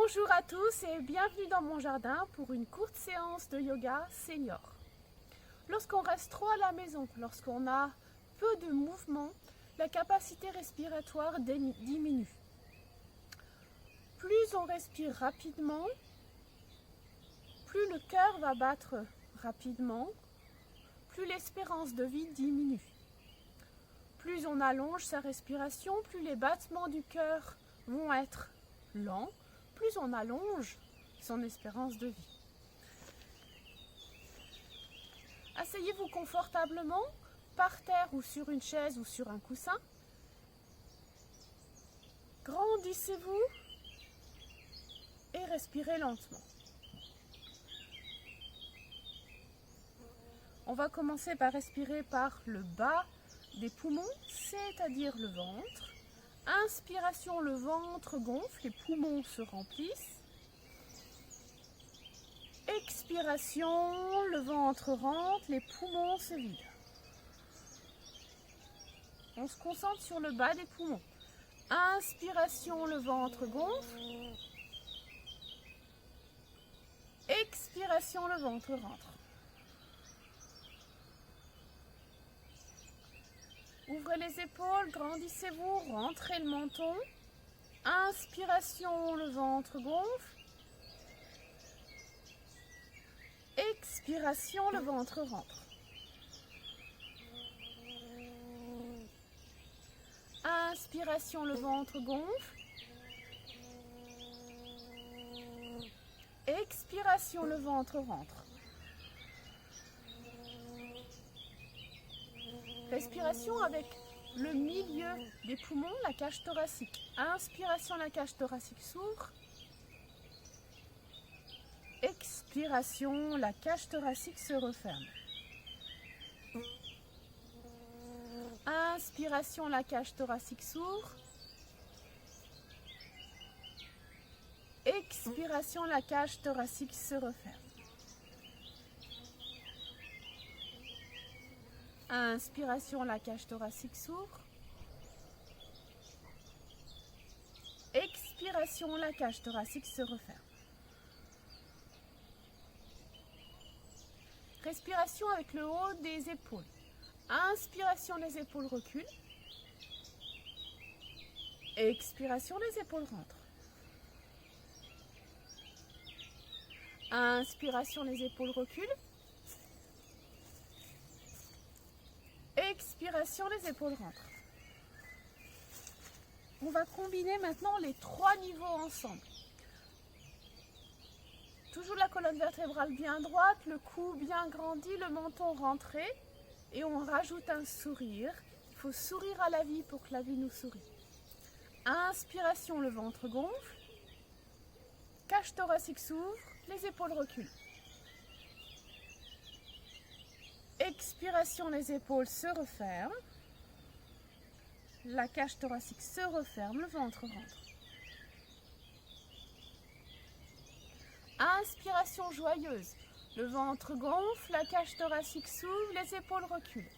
Bonjour à tous et bienvenue dans mon jardin pour une courte séance de yoga senior. Lorsqu'on reste trop à la maison, lorsqu'on a peu de mouvement, la capacité respiratoire diminue. Plus on respire rapidement, plus le cœur va battre rapidement, plus l'espérance de vie diminue. Plus on allonge sa respiration, plus les battements du cœur vont être lents, plus on allonge son espérance de vie. Asseyez-vous confortablement, par terre ou sur une chaise ou sur un coussin. Grandissez-vous et respirez lentement. On va commencer par respirer par le bas des poumons, c'est-à-dire le ventre. Inspiration, le ventre gonfle, les poumons se remplissent. Expiration, le ventre rentre, les poumons se vident. On se concentre sur le bas des poumons. Inspiration, le ventre gonfle. Expiration, le ventre rentre. Ouvrez les épaules, grandissez-vous, rentrez le menton. Inspiration, le ventre gonfle. Expiration, le ventre rentre. Inspiration, le ventre gonfle. Expiration, le ventre rentre. Respiration avec le milieu des poumons, la cage thoracique. Inspiration, la cage thoracique s'ouvre. Expiration, la cage thoracique se referme. Inspiration, la cage thoracique s'ouvre. Expiration, la cage thoracique se referme. Inspiration, la cage thoracique s'ouvre. Expiration, la cage thoracique se referme. Respiration avec le haut des épaules. Inspiration, les épaules reculent. Expiration, les épaules rentrent. Inspiration, les épaules reculent. Expiration, les épaules rentrent. On va combiner maintenant les trois niveaux ensemble. Toujours la colonne vertébrale bien droite, le cou bien grandi, le menton rentré. Et on rajoute un sourire. Il faut sourire à la vie pour que la vie nous sourie. Inspiration, le ventre gonfle. Cage thoracique s'ouvre, les épaules reculent. Expiration, les épaules se referment. La cage thoracique se referme, le ventre rentre. Inspiration joyeuse. Le ventre gonfle, la cage thoracique s'ouvre, les épaules reculent.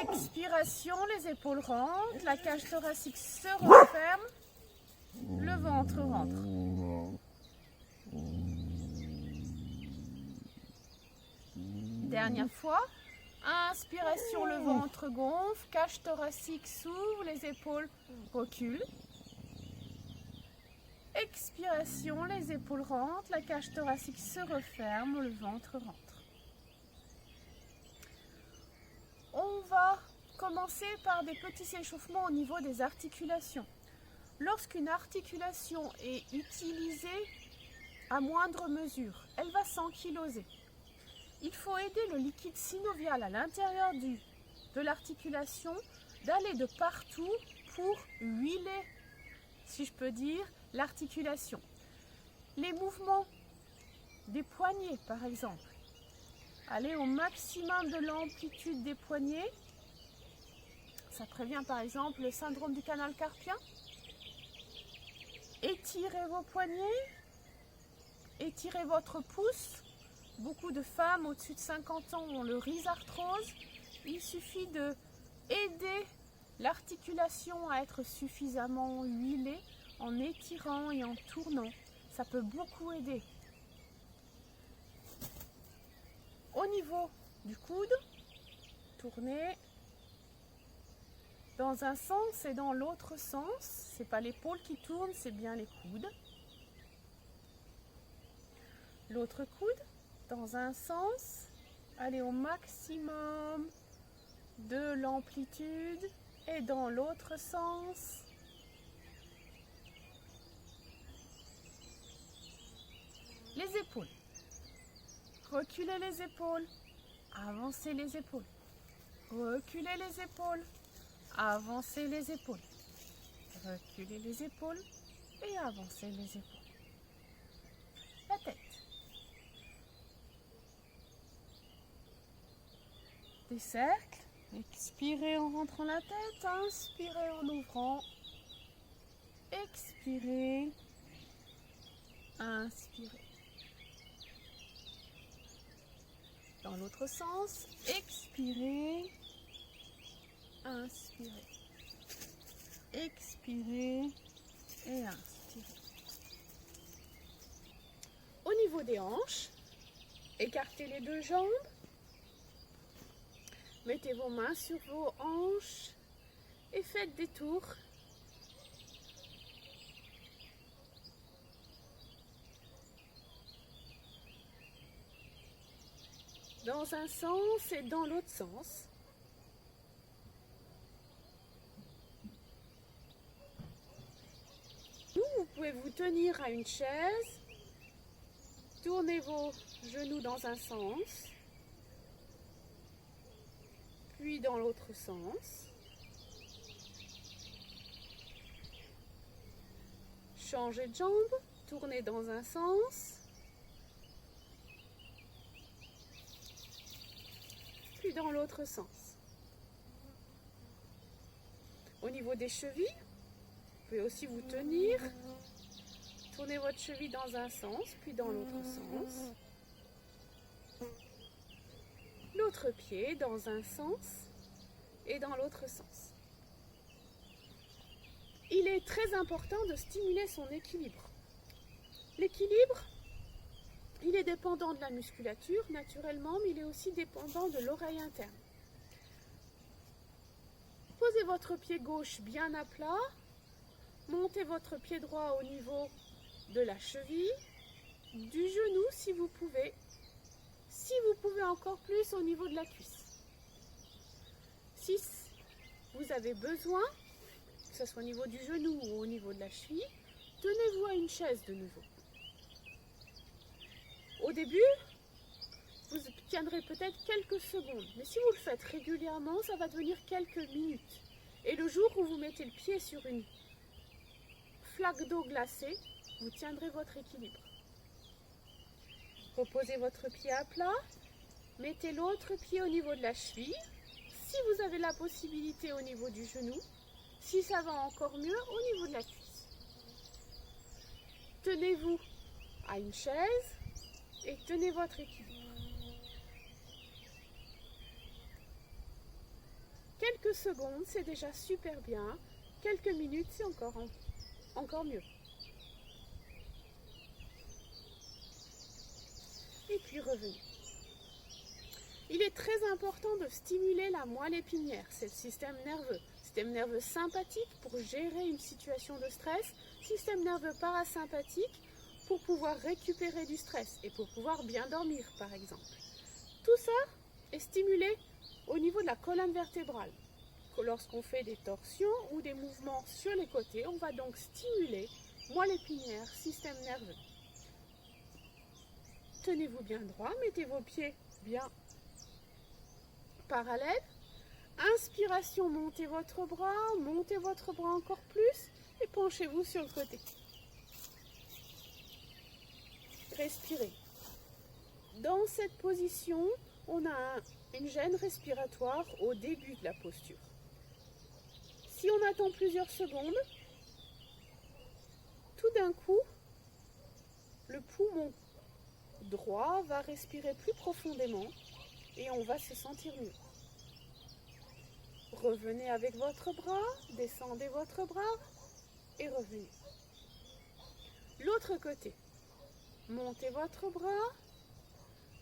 Expiration, les épaules rentrent, la cage thoracique se referme, le ventre rentre. Dernière fois. Inspiration, le ventre gonfle, cage thoracique s'ouvre, les épaules reculent. Expiration, les épaules rentrent, la cage thoracique se referme, le ventre rentre. On va commencer par des petits échauffements au niveau des articulations. Lorsqu'une articulation est utilisée à moindre mesure, elle va s'ankyloser. Il faut aider le liquide synovial à l'intérieur de l'articulation d'aller de partout pour huiler, si je peux dire, l'articulation. Les mouvements des poignets, par exemple. Allez au maximum de l'amplitude des poignets. Ça prévient par exemple le syndrome du canal carpien. Étirez vos poignets. Étirez votre pouce. Beaucoup de femmes au-dessus de 50 ans ont le rhizarthrose. Il suffit de aider l'articulation à être suffisamment huilée en étirant et en tournant. Ça peut beaucoup aider. Au niveau du coude, tournez dans un sens et dans l'autre sens. C'est pas l'épaule qui tourne, c'est bien les coudes. L'autre coude, dans un sens, allez au maximum de l'amplitude et dans l'autre sens. Les épaules. Reculez les épaules. Avancez les épaules. Reculez les épaules. Avancez les épaules. Reculez les épaules et avancez les épaules. La tête. Des cercles. Expirez en rentrant la tête. Inspirez en ouvrant. Expirez. Inspirez. Dans l'autre sens, expirez, inspirez, expirez et inspirez. Au niveau des hanches, écartez les deux jambes, mettez vos mains sur vos hanches et faites des tours. Dans un sens et dans l'autre sens. Vous pouvez vous tenir à une chaise, tournez vos genoux dans un sens, puis dans l'autre sens. Changez de jambe, tournez dans un sens. Puis dans l'autre sens. Au niveau des chevilles, vous pouvez aussi vous tenir. Tournez votre cheville dans un sens, puis dans l'autre sens. L'autre pied dans un sens et dans l'autre sens. Il est très important de stimuler son équilibre. L'équilibre, il est dépendant de la musculature, naturellement, mais il est aussi dépendant de l'oreille interne. Posez votre pied gauche bien à plat. Montez votre pied droit au niveau de la cheville, du genou si vous pouvez. Si vous pouvez encore plus au niveau de la cuisse. Si vous avez besoin, que ce soit au niveau du genou ou au niveau de la cheville, tenez-vous à une chaise de nouveau. Au début, vous tiendrez peut-être quelques secondes, mais si vous le faites régulièrement, ça va devenir quelques minutes. Et le jour où vous mettez le pied sur une flaque d'eau glacée, vous tiendrez votre équilibre. Reposez votre pied à plat, mettez l'autre pied au niveau de la cheville, si vous avez la possibilité au niveau du genou, si ça va encore mieux, au niveau de la cuisse. Tenez-vous à une chaise et tenez votre équilibre. Quelques secondes, c'est déjà super bien. Quelques minutes, c'est encore mieux. Et puis revenez. Il est très important de stimuler la moelle épinière, c'est le système nerveux sympathique pour gérer une situation de stress, système nerveux parasympathique pour pouvoir récupérer du stress et pour pouvoir bien dormir par exemple. Tout ça est stimulé au niveau de la colonne vertébrale. Lorsqu'on fait des torsions ou des mouvements sur les côtés, on va donc stimuler moelle épinière, système nerveux. Tenez-vous bien droit, mettez vos pieds bien parallèles. Inspiration, montez votre bras encore plus et penchez-vous sur le côté. Respirez. Dans cette position, on a une gêne respiratoire au début de la posture. Si on attend plusieurs secondes, tout d'un coup, le poumon droit va respirer plus profondément et on va se sentir mieux. Revenez avec votre bras, descendez votre bras et revenez. L'autre côté. Montez votre bras,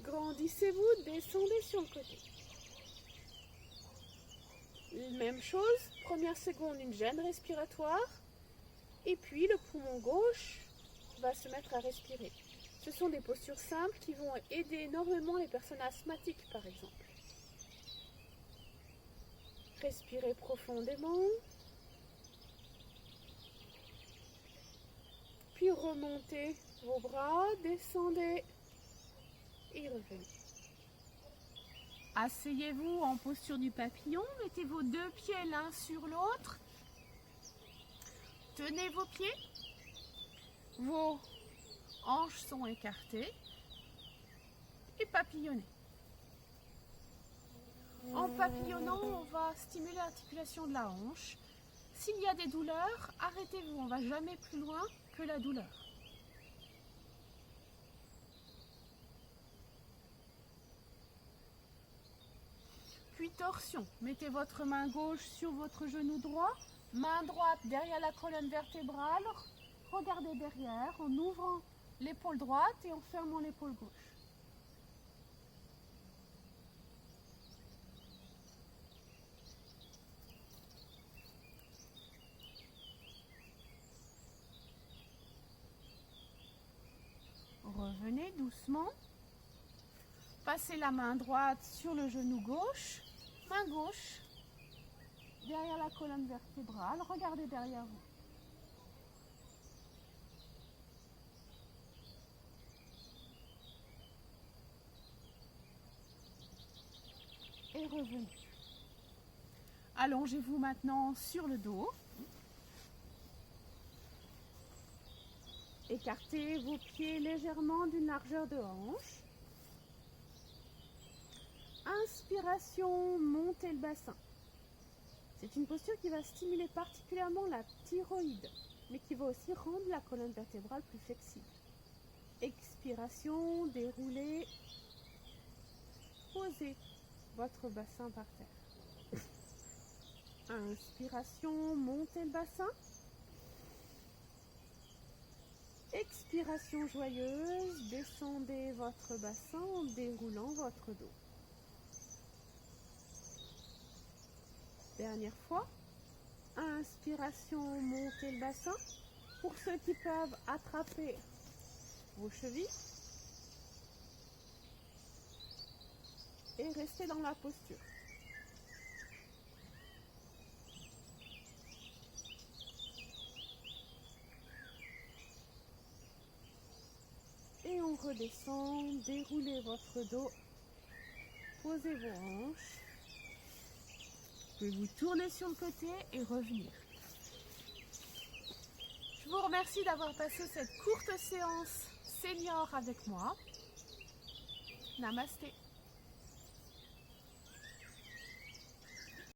grandissez-vous, descendez sur le côté. Même chose, première seconde, une gêne respiratoire. Et puis le poumon gauche va se mettre à respirer. Ce sont des postures simples qui vont aider énormément les personnes asthmatiques, par exemple. Respirez profondément. Puis remontez vos bras, descendez et revenez. Asseyez-vous en posture du papillon, mettez vos deux pieds l'un sur l'autre. Tenez vos pieds, vos hanches sont écartées et papillonnez. En papillonnant, on va stimuler l'articulation de la hanche. S'il y a des douleurs, arrêtez-vous, on ne va jamais plus loin que la douleur. Puis torsion, mettez votre main gauche sur votre genou droit, main droite derrière la colonne vertébrale, regardez derrière en ouvrant l'épaule droite et en fermant l'épaule gauche. Revenez doucement. Passez la main droite sur le genou gauche, main gauche derrière la colonne vertébrale, regardez derrière vous. Et revenez. Allongez-vous maintenant sur le dos. Écartez vos pieds légèrement d'une largeur de hanche. Inspiration, montez le bassin. C'est une posture qui va stimuler particulièrement la thyroïde, mais qui va aussi rendre la colonne vertébrale plus flexible. Expiration, déroulez, posez votre bassin par terre. Inspiration, montez le bassin. Expiration joyeuse, descendez votre bassin en déroulant votre dos. Dernière fois. Inspiration, montez le bassin. Pour ceux qui peuvent attraper vos chevilles. Et restez dans la posture. Et on redescend, déroulez votre dos, posez vos hanches. Vous pouvez vous tourner sur le côté et revenir. Je vous remercie d'avoir passé cette courte séance senior avec moi. Namasté.